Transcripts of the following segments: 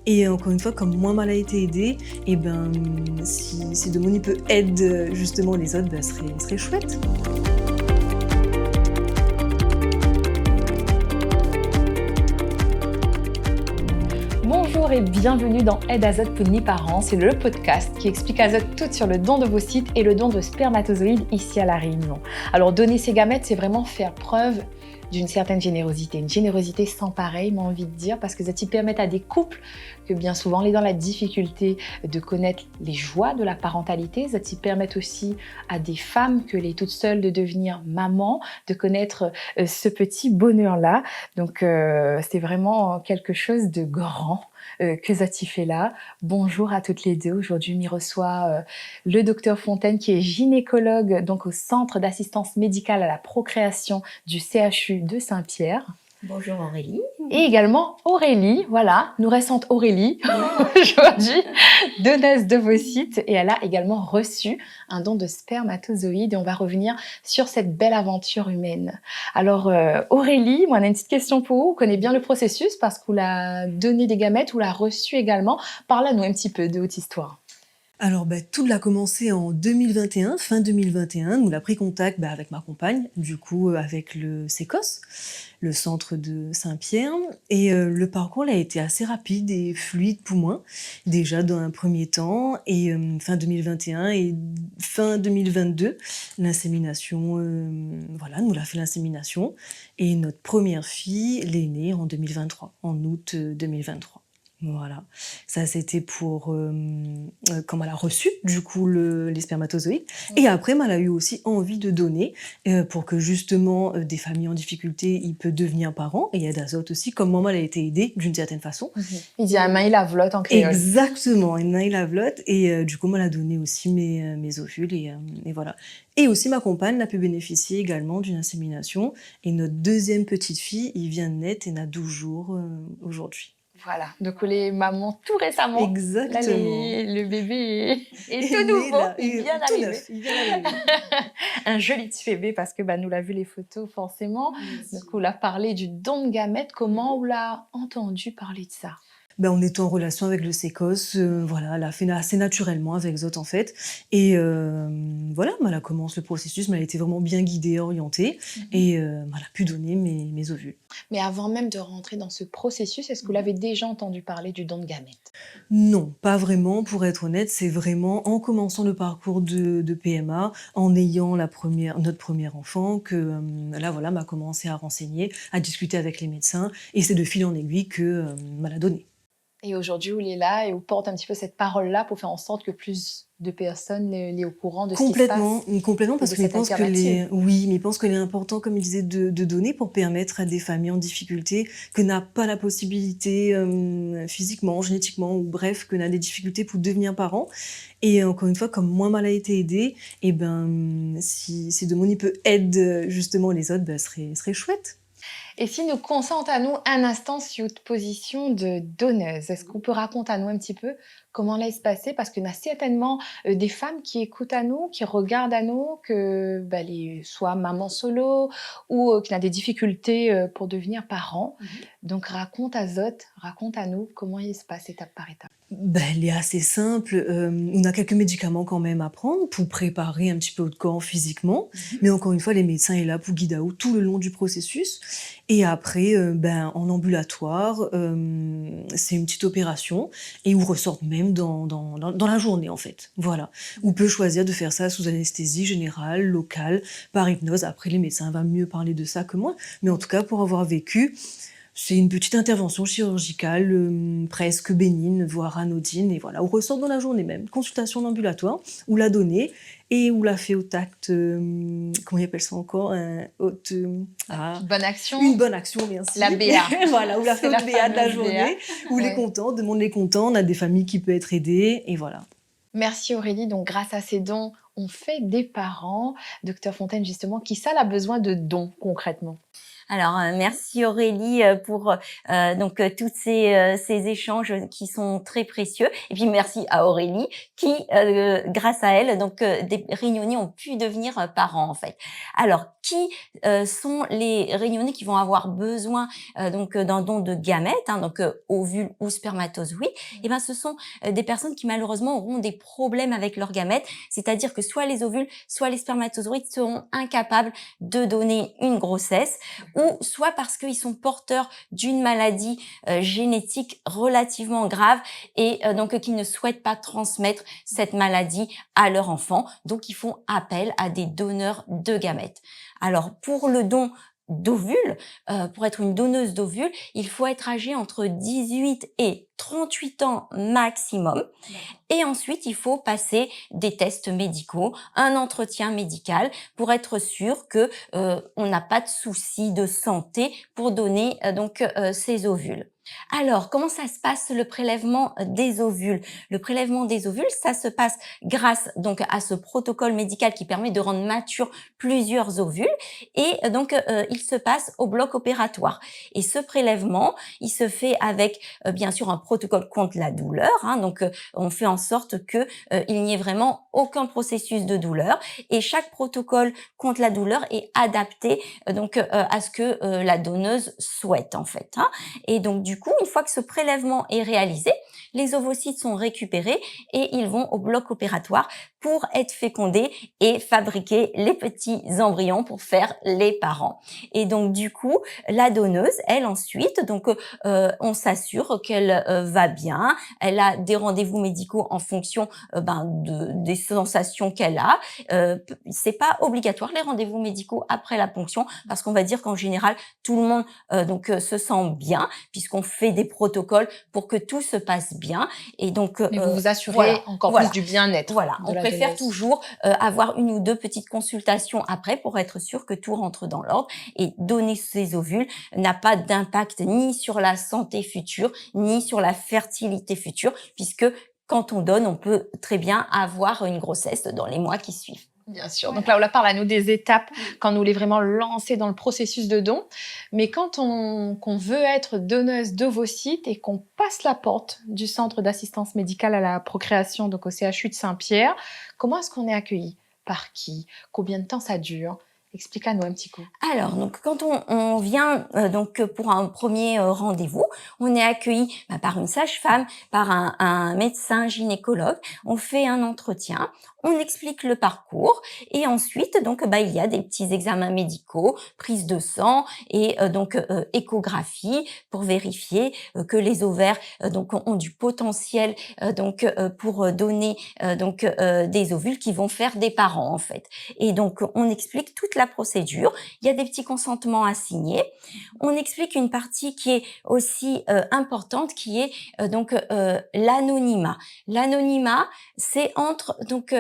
Et encore une fois, comme moi, mal a été aidée, et ben, si de mon il peut aide justement les autres, bah, serait chouette. Bonjour et bienvenue dans Aide Azote pour ni parents, c'est le podcast qui explique à Azote tout sur le don d'ovocytes et le don de spermatozoïdes ici à La Réunion. Alors donner ses gamètes, c'est vraiment faire preuve d'une certaine générosité, une générosité sans pareil, m'a envie de dire, parce que ça permet à des couples que bien souvent on est dans la difficulté de connaître les joies de la parentalité, ça permet aussi à des femmes que les toutes seules de devenir maman, de connaître ce petit bonheur-là. Donc c'est vraiment quelque chose de grand que Zati fait là. Bonjour à toutes les deux. Aujourd'hui, m'y reçoit le docteur Fontaine qui est gynécologue donc au Centre d'assistance médicale à la procréation du CHU de Saint-Pierre. Bonjour Aurélie. Et également Aurélie, voilà, nous récente Aurélie aujourd'hui, donneuse d'ovocytes, et elle a également reçu un don de spermatozoïdes, et on va revenir sur cette belle aventure humaine. Alors Aurélie, moi on a une petite question pour vous, vous connaissez bien le processus parce qu'on l'a donné des gamètes, ou l'a reçu également, parle-nous un petit peu de votre histoire. Alors, tout a commencé en 2021, fin 2021. Nous, on a pris contact avec ma compagne, du coup, avec le CECOS, le centre de Saint-Pierre. Et le parcours là, a été assez rapide et fluide pour moi, déjà dans un premier temps. Et fin 2021 et fin 2022, l'insémination, voilà, nous, on a fait l'insémination. Et notre première fille, l'aînée, en 2023, en août 2023. Voilà, ça c'était pour quand elle a reçu du coup les spermatozoïdes. Et après, elle a eu aussi envie de donner pour que justement des familles en difficulté, ils peuvent devenir parents. Et Aide Azote aussi, comme maman elle a été aidée d'une certaine façon. Il dit un main il la vlotte en créole. Exactement, un main il la vlotte. Et du coup, elle a donné aussi mes ovules et voilà. Et aussi ma compagne a pu bénéficier également d'une insémination. Et notre deuxième petite fille, il vient de naître et n'a 12 jours tout Voilà, donc les mamans tout récemment. Exactement. Là, le bébé est tout nouveau, il vient d'arriver. Un joli petit bébé parce que nous l'a vu les photos forcément. Donc on l'a parlé du don de gamètes. Comment on l'a entendu parler de ça? On était en relation avec le CECOS, voilà, elle a fait assez naturellement avec Zot en fait. Et voilà, elle a commencé le processus, mais elle a été vraiment bien guidée, orientée, et elle a pu donner mes ovules. Mais avant même de rentrer dans ce processus, est-ce que vous l'avez déjà entendu parler du don de gamètes? Non, pas vraiment, pour être honnête, c'est vraiment en commençant le parcours de PMA, en ayant notre premier enfant, que là voilà, m'a commencé à renseigner, à discuter avec les médecins, et c'est de fil en aiguille que m'a l'a donné. Et aujourd'hui, vous êtes là et vous portez un petit peu cette parole-là pour faire en sorte que plus de personnes soient au courant de ce qui se passe. Complètement, parce que je pense qu'il est important, comme il disait, de donner pour permettre à des familles en difficulté, que n'a pas la possibilité physiquement, génétiquement, ou bref, que n'a des difficultés pour devenir parent. Et encore une fois, comme moi, mal a été aidée, et si de mon il peut aide justement les autres, serait chouette. Et si nous concentrons à nous un instant sur votre position de donneuse, est-ce qu'on peut raconter à nous un petit peu comment là il se passait? Parce qu'il y a certainement des femmes qui écoutent à nous, qui regardent à nous, que soit maman solo ou qui ont des difficultés pour devenir parents. Donc raconte à Zot, raconte à nous comment il se passe étape par étape. Elle est assez simple. On a quelques médicaments quand même à prendre pour préparer un petit peu notre corps physiquement. Mais encore une fois, les médecins sont là pour guider tout le long du processus. Et après, en ambulatoire, c'est une petite opération et on ressort même dans la journée en fait. Voilà. On peut choisir de faire ça sous anesthésie générale, locale, par hypnose. Après, les médecins vont mieux parler de ça que moi. Mais en tout cas, pour avoir vécu, c'est une petite intervention chirurgicale presque bénigne, voire anodine. Et voilà, on ressort dans la journée même. Consultation d'ambulatoire, on l'a donnée et on l'a fait au tact, comment ils appellent ça encore, Bonne action. Une bonne action, merci. La BA. Voilà, on l'a fait au BA de la journée, où Ouais. les contents, tout le monde est content, on a des familles qui peuvent être aidées, et voilà. Merci Aurélie. Donc grâce à ces dons, on fait des parents. Docteur Fontaine, justement, qui ça a besoin de dons concrètement? Alors, merci Aurélie pour tous ces échanges qui sont très précieux. Et puis merci à Aurélie qui, grâce à elle, des réunionnais ont pu devenir parents en fait. Alors, qui sont les réunionnais qui vont avoir besoin d'un don de gamètes, ovules ou spermatozoïdes? Eh ben, ce sont des personnes qui malheureusement auront des problèmes avec leurs gamètes, c'est-à-dire que soit les ovules, soit les spermatozoïdes seront incapables de donner une grossesse, ou soit parce qu'ils sont porteurs d'une maladie génétique relativement grave et qu'ils ne souhaitent pas transmettre cette maladie à leur enfant. Donc, ils font appel à des donneurs de gamètes. Alors, pour le don d'ovules, pour être une donneuse d'ovules, il faut être âgé entre 18 et 38 ans maximum. Et ensuite, il faut passer des tests médicaux, un entretien médical pour être sûr que on n'a pas de soucis de santé pour donner ces ovules. Alors, comment ça se passe le prélèvement des ovules? Le prélèvement des ovules, ça se passe grâce à ce protocole médical qui permet de rendre mature plusieurs ovules et il se passe au bloc opératoire. Et ce prélèvement, il se fait avec bien sûr un protocole contre la douleur, on fait en sorte que il n'y ait vraiment aucun processus de douleur et chaque protocole contre la douleur est adapté à ce que la donneuse souhaite en fait. Et donc du coup, une fois que ce prélèvement est réalisé, les ovocytes sont récupérés et ils vont au bloc opératoire pour être fécondés et fabriquer les petits embryons pour faire les parents. Et donc du coup, la donneuse, elle ensuite, on s'assure qu'elle va bien, elle a des rendez-vous médicaux en fonction des sensations qu'elle a. C'est pas obligatoire les rendez-vous médicaux après la ponction parce qu'on va dire qu'en général tout le monde se sent bien puisqu'on fait des protocoles pour que tout se passe bien et donc Mais vous vous assurez encore plus du bien-être. Voilà, on préfère toujours avoir une ou deux petites consultations après pour être sûr que tout rentre dans l'ordre et donner ces ovules n'a pas d'impact ni sur la santé future ni sur la fertilité future puisque quand on donne, on peut très bien avoir une grossesse dans les mois qui suivent. Bien sûr. Donc là, on parle à nous des étapes quand on voulait vraiment lancer dans le processus de don. Mais quand qu'on veut être donneuse d'ovocytes et qu'on passe la porte du centre d'assistance médicale à la procréation, donc au CHU de Saint-Pierre, comment est-ce qu'on est accueilli? Par qui? Combien de temps ça dure? Explique-nous un petit coup. Alors, quand on vient pour un premier rendez-vous, on est accueilli par une sage-femme, par un médecin gynécologue. On fait un entretien, on explique le parcours et ensuite il y a des petits examens médicaux, prise de sang et échographie pour vérifier que les ovaires ont du potentiel pour donner des ovules qui vont faire des parents en fait. Et donc on explique toute la procédure. Il y a des petits consentements à signer. On explique une partie qui est aussi importante, qui est l'anonymat. L'anonymat, c'est entre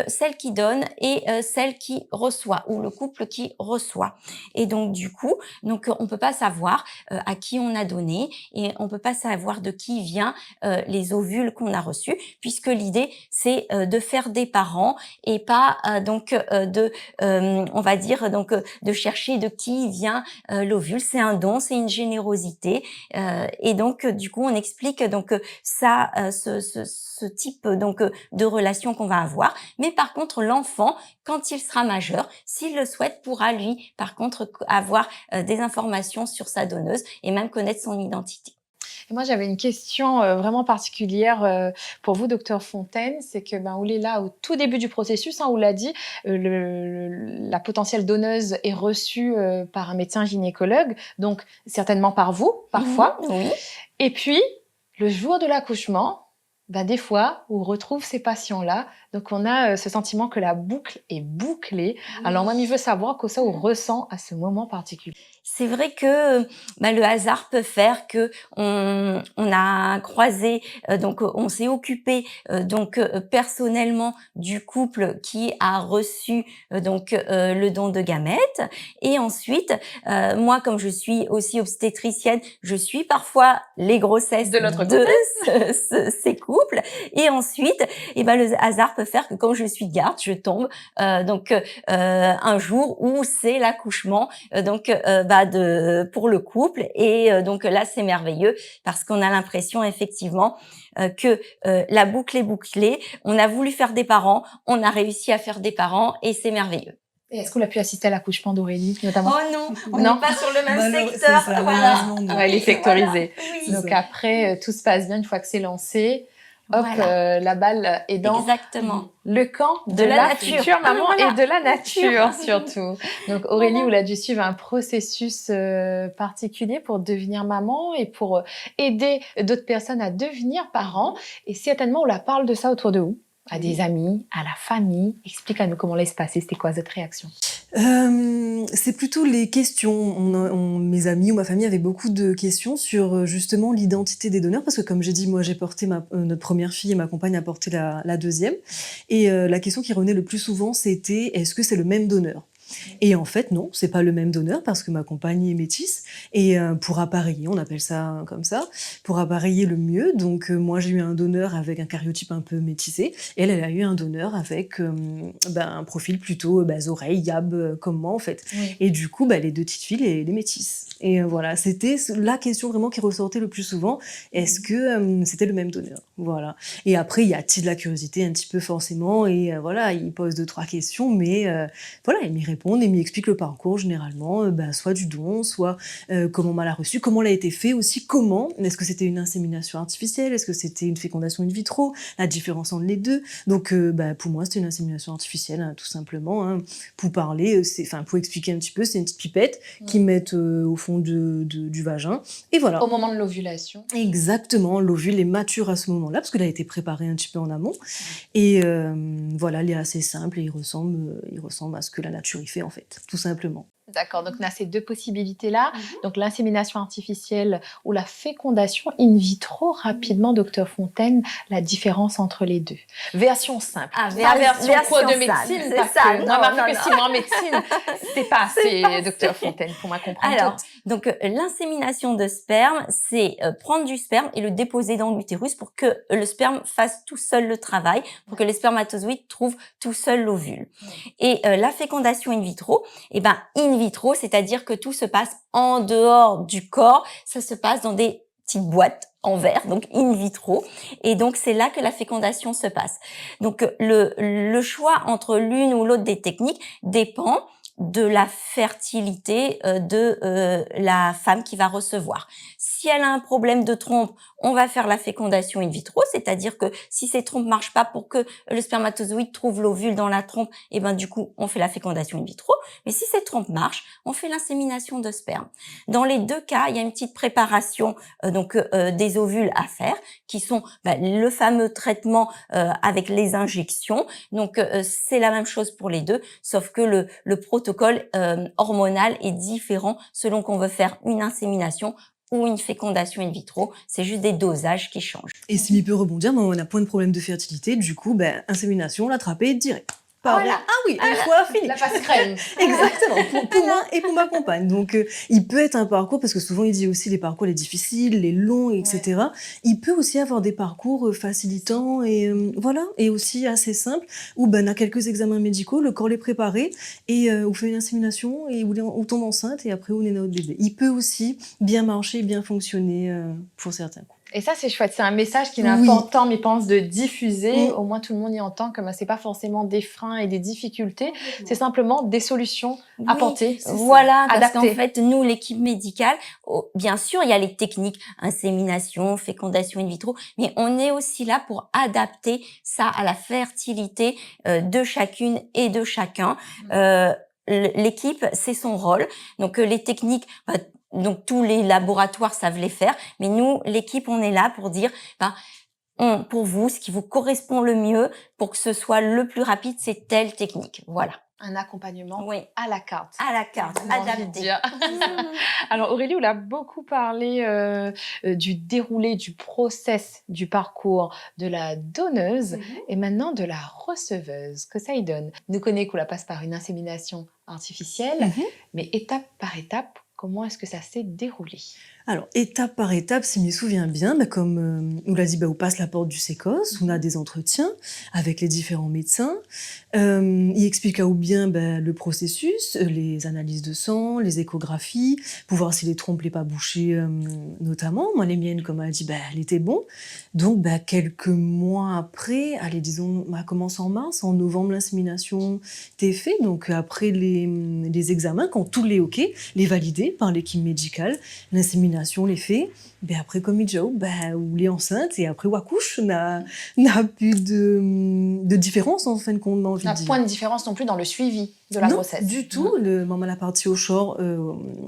celle qui donne et celle qui reçoit, ou le couple qui reçoit. Et donc du coup, on peut pas savoir à qui on a donné et on peut pas savoir de qui vient les ovules qu'on a reçus, puisque l'idée c'est de faire des parents et pas de chercher de qui vient l'ovule. C'est un don, c'est une générosité et donc du coup on explique ce type de relation qu'on va avoir. Mais par contre l'enfant, quand il sera majeur, s'il le souhaite, pourra lui par contre avoir des informations sur sa donneuse et même connaître son identité. Et moi, j'avais une question vraiment particulière pour vous, docteur Fontaine. C'est que on est là au tout début du processus, on l'a dit, la potentielle donneuse est reçue par un médecin gynécologue, donc certainement par vous, parfois. Oui. Et puis, le jour de l'accouchement, des fois, on retrouve ces patients-là. Donc, on a ce sentiment que la boucle est bouclée. Oui. Alors, moi, je veux savoir que ça, on ressent à ce moment particulier. C'est vrai que le hasard peut faire que on a croisé, on s'est occupé personnellement du couple qui a reçu le don de gamètes. Et ensuite, moi, comme je suis aussi obstétricienne, je suis parfois les grossesses de ces couples. Et ensuite, le hasard peut faire que quand je suis garde, je tombe un jour où c'est l'accouchement va pour le couple. Et donc là, c'est merveilleux parce qu'on a l'impression effectivement que la boucle est bouclée. On a voulu faire des parents, on a réussi à faire des parents et c'est merveilleux. Et est-ce qu'on a pu assister à l'accouchement d'Aurélie, notamment? Oh non, on Non. n'est pas sur le même C'est secteur. ça, Voilà. malheureusement, non. Elle est sectorisée. Oui. Donc après, tout se passe bien une fois que c'est lancé. Hop, Voilà. la balle est dans Exactement. le camp de la future maman Voilà. et de la nature surtout. Donc Aurélie, vous a dû suivre un processus particulier pour devenir maman et pour aider d'autres personnes à devenir parents. Et certainement, on la parle de ça autour de vous, à des amis, à la famille. Explique-nous comment laisse passer, c'était quoi votre réaction? C'est plutôt les questions. Mes amis ou ma famille avaient beaucoup de questions sur justement l'identité des donneurs, parce que comme j'ai dit, moi j'ai porté notre première fille et ma compagne a porté la deuxième. Et la question qui revenait le plus souvent, c'était est-ce que c'est le même donneur? Et en fait, non, c'est pas le même donneur parce que ma compagne est métisse. Et pour appareiller, on appelle ça comme ça, pour appareiller le mieux. Donc moi, j'ai eu un donneur avec un cariotype un peu métissé. Et elle a eu un donneur avec un profil plutôt oreilles, yab, comme moi en fait. Oui. Et du coup, les deux petites filles, les métisses. Et voilà, c'était la question vraiment qui ressortait le plus souvent. Est-ce que c'était le même donneur? Voilà. Et après, il y a de la curiosité un petit peu forcément. Et voilà, il pose 2-3 questions, mais voilà, il m'y répond et m'y explique le parcours généralement, soit du don, soit comment on l'a reçu, comment l'a été fait aussi, comment, est-ce que c'était une insémination artificielle, est-ce que c'était une fécondation in vitro, la différence entre les deux. Donc pour moi c'était une insémination artificielle, hein, tout simplement, hein. Pour parler, pour expliquer un petit peu, c'est une petite pipette qu'ils mettent au fond du vagin, et voilà. Au moment de l'ovulation. Exactement, l'ovule est mature à ce moment-là, parce qu'il a été préparé un petit peu en amont, et voilà, il est assez simple et il ressemble à ce que la nature y fait en fait, tout simplement. D'accord, donc on a ces deux possibilités-là. Donc l'insémination artificielle ou la fécondation in vitro. Rapidement, docteur Fontaine, la différence entre les deux. Version simple. Ah, Pas version cours de simple, médecine, c'est parce ça. que moi, Non, ma non, que non. 6 mois en médecine, c'était pas assez, docteur Fontaine, pour moi comprendre Alors, tout. donc l'insémination de sperme, c'est prendre du sperme et le déposer dans l'utérus pour que le sperme fasse tout seul le travail, pour que les spermatozoïdes trouvent tout seul l'ovule. Et la fécondation in vitro, in vitro, c'est-à-dire que tout se passe en dehors du corps, ça se passe dans des petites boîtes en verre, donc in vitro, et donc c'est là que la fécondation se passe. Donc le choix entre l'une ou l'autre des techniques dépend de la fertilité de la femme qui va recevoir. Si elle a un problème de trompe, on va faire la fécondation in vitro, c'est-à-dire que si ces trompes marchent pas pour que le spermatozoïde trouve l'ovule dans la trompe, du coup, on fait la fécondation in vitro. Mais si ces trompes marchent, on fait l'insémination de sperme. Dans les deux cas, il y a une petite préparation des ovules à faire, qui sont le fameux traitement avec les injections. Donc c'est la même chose pour les deux, sauf que le protocole hormonal est différent selon qu'on veut faire une insémination ou une fécondation in vitro, c'est juste des dosages qui changent. Et s'il peut rebondir, on a point de problème de fertilité, du coup, insémination, l'attraper direct. Voilà. Ah oui, une fois fini. La passe crème. Exactement, pour moi et pour ma compagne. Donc, il peut être un parcours, parce que souvent il dit aussi les parcours les difficiles, les longs, etc. Ouais. Il peut aussi avoir des parcours facilitants et voilà, et aussi assez simples, où on a quelques examens médicaux, le corps est préparé, et on fait une insémination, et on tombe enceinte, et après on est notre bébé. Il peut aussi bien marcher, bien fonctionner pour certains coups. Et ça, c'est chouette. C'est un message qu'il est important, mais pense, de diffuser. Au moins, tout le monde y entend que c'est pas forcément des freins et des difficultés. C'est simplement des solutions apportées. Voilà, parce adaptées. qu'en fait, nous, l'équipe médicale, bien sûr, il y a les techniques, insémination, fécondation in vitro, mais on est aussi là pour adapter ça à la fertilité de chacune et de chacun. L'équipe, c'est son rôle. Donc, les techniques... Donc tous les laboratoires savent les faire, mais nous, l'équipe, on est là pour dire, pour vous, ce qui vous correspond le mieux, pour que ce soit le plus rapide, c'est telle technique. Voilà. Un accompagnement à la carte. À la carte, adapté. Alors Aurélie, on a beaucoup parlé du déroulé, du process, du parcours de la donneuse et maintenant de la receveuse. Que ça y donne. Nous connaissons qu'on la passe par une insémination artificielle, mais étape par étape, comment est-ce que ça s'est déroulé? Alors, étape par étape, si je me souviens bien, comme on l'a dit, on passe la porte du sécos, on a des entretiens avec les différents médecins. Ils expliquent là ou bien le processus, les analyses de sang, les échographies, pour voir si les trompes n'est pas bouchées notamment. Moi, les miennes, comme elle a dit, elle était bon. Donc, quelques mois après, allez, disons, on a commencé en mars, en novembre, l'insémination était faite. Donc, après les examens, quand tout les OK, les validés par l'équipe médicale, l'insémination les fait. Après, comme il dit, ou les enceintes, et après, ou accouche, n'a plus de différence, en fin de compte, on a envie de Un dire. point de différence non plus dans le suivi de la Non, grossesse. du tout. Le maman l'a partie au Shore,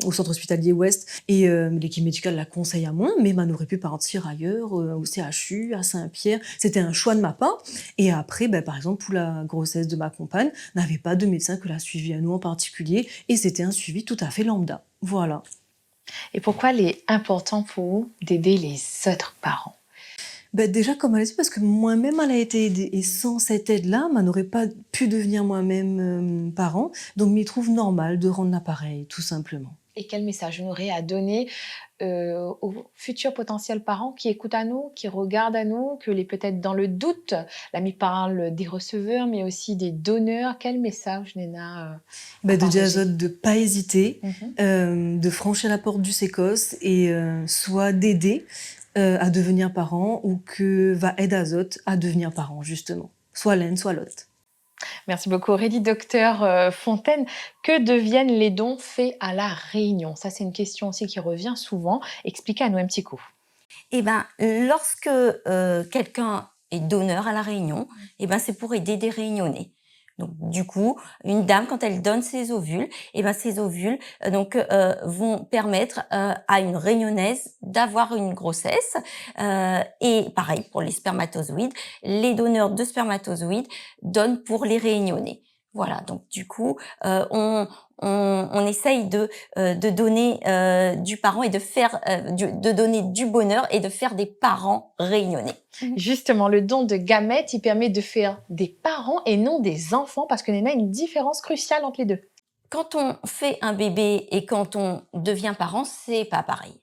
au centre hospitalier Ouest, et l'équipe médicale la conseille à moins, mais on aurait pu partir ailleurs, au CHU, à Saint-Pierre. C'était un choix de ma part. Et après, par exemple, pour la grossesse de ma compagne, n'avait pas de médecin que l'a suivi à nous en particulier, et c'était un suivi tout à fait lambda. Voilà. Et pourquoi il est important pour vous d'aider les autres parents? Déjà, comme elle a dit, parce que moi-même, elle a été aidée. Et sans cette aide-là, je n'aurais pas pu devenir moi-même parent. Donc, je trouve normal de rendre l'appareil, tout simplement. Et quel message vous aurez à donner aux futurs potentiels parents qui écoutent à nous, qui regardent à nous, que les peut-être dans le doute? L'ami parle des receveurs, mais aussi des donneurs. Quel message, Néna, De dire aux autres de ne pas hésiter, de franchir la porte du sécos et soit d'aider à devenir parent ou que va aider Azot à devenir parent, justement. Soit l'un, soit l'autre. Merci beaucoup Aurélie. Docteur Fontaine, que deviennent les dons faits à La Réunion? Ça, c'est une question aussi qui revient souvent. Expliquez à nous un petit coup. Lorsque quelqu'un est donneur à La Réunion, c'est pour aider des Réunionnais. Donc, du coup, une dame, quand elle donne ses ovules, ces ovules vont permettre à une Réunionnaise d'avoir une grossesse. Et pareil pour les spermatozoïdes, les donneurs de spermatozoïdes donnent pour les Réunionnais. Voilà, donc du coup, on essaye de donner du parent et de donner du bonheur et de faire des parents réunionnais. Justement, le don de gamètes, il permet de faire des parents et non des enfants, parce que Néna a une différence cruciale entre les deux. Quand on fait un bébé et quand on devient parent, c'est pas pareil.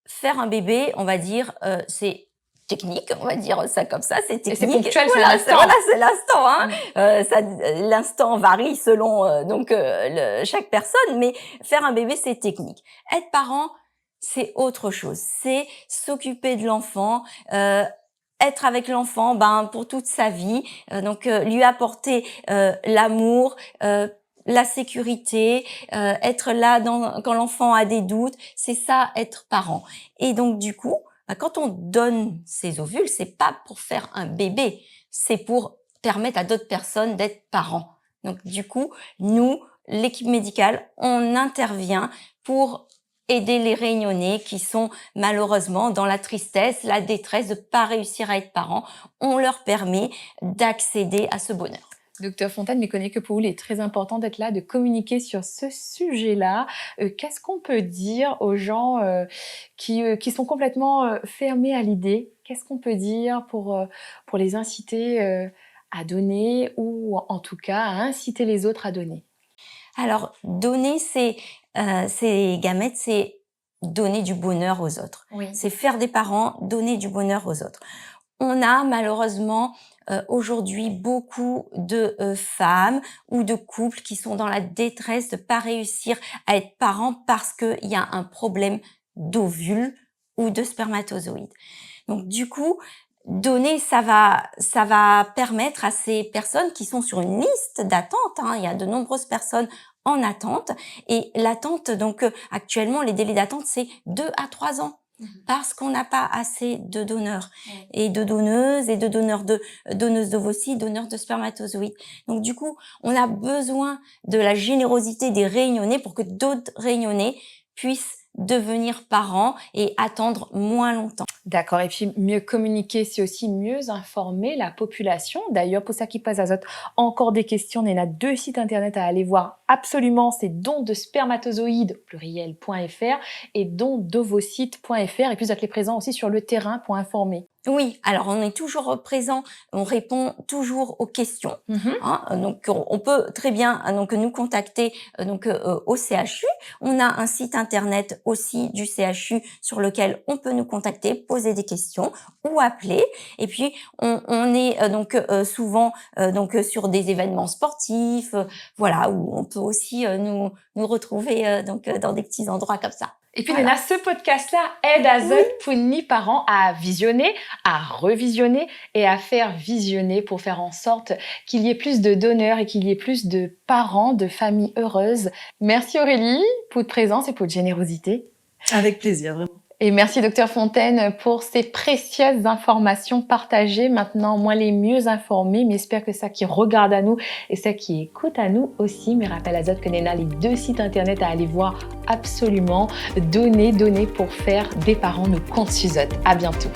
Faire un bébé, on va dire, c'est technique, on va dire ça comme ça, c'est technique. Et c'est ponctuel, voilà, c'est l'instant. L'instant. L'instant varie selon chaque personne, mais faire un bébé, c'est technique. Être parent, c'est autre chose. C'est s'occuper de l'enfant, être avec l'enfant pour toute sa vie, lui apporter l'amour, la sécurité, être là quand l'enfant a des doutes, c'est ça être parent. Et donc du coup, quand on donne ses ovules, c'est pas pour faire un bébé, c'est pour permettre à d'autres personnes d'être parents. Donc du coup, nous, l'équipe médicale, on intervient pour aider les Réunionnais qui sont malheureusement dans la tristesse, la détresse de pas réussir à être parents. On leur permet d'accéder à ce bonheur. Docteur Fontaine, mais connaît que pour vous, il est très important d'être là, de communiquer sur ce sujet-là. Qu'est-ce qu'on peut dire aux gens qui sont complètement fermés à l'idée? Qu'est-ce qu'on peut dire pour les inciter à donner ou en tout cas à inciter les autres à donner? Alors, donner ces gamètes, c'est donner du bonheur aux autres. Oui. C'est faire des parents, donner du bonheur aux autres. On a malheureusement aujourd'hui beaucoup de femmes ou de couples qui sont dans la détresse de pas réussir à être parents parce qu'il y a un problème d'ovules ou de spermatozoïdes. Donc du coup, donner, ça va permettre à ces personnes qui sont sur une liste d'attente, il y a de nombreuses personnes en attente, et l'attente, actuellement, les délais d'attente, c'est 2 à 3 ans. Parce qu'on n'a pas assez de donneurs et de donneuses et de donneuses d'ovocytes, donneurs de spermatozoïdes. Donc du coup, on a besoin de la générosité des Réunionnais pour que d'autres Réunionnais puissent devenir parents et attendre moins longtemps. D'accord, et puis mieux communiquer, c'est aussi mieux informer la population. D'ailleurs, pour ça qui passe Azot, encore des questions. On a 2 sites internet à aller voir absolument, c'est dondespermatozoïdes, pluriel.fr et dondovocytes.fr. Et puis vous êtes présents aussi sur le terrain pour informer. Oui, alors on est toujours présent, on répond toujours aux questions. Donc on peut très bien donc nous contacter au CHU. On a un site internet aussi du CHU sur lequel on peut nous contacter, poser des questions ou appeler. Et puis on est souvent sur des événements sportifs, voilà, où on peut aussi nous retrouver dans des petits endroits comme ça. Et puis, Voilà. Léna, ce podcast-là aide Azot Puni Parents à visionner, à revisionner et à faire visionner pour faire en sorte qu'il y ait plus de donneurs et qu'il y ait plus de parents, de familles heureuses. Merci Aurélie pour votre présence et pour votre générosité. Avec plaisir, vraiment. Et merci Docteur Fontaine pour ces précieuses informations partagées. Maintenant, moi les mieux informés, mais j'espère que ça qui regarde à nous et ça qui écoute à nous aussi. Mais rappelle Azot que Néna, les 2 sites internet à aller voir absolument. Donner pour faire des parents nos comptes Suzot. À bientôt.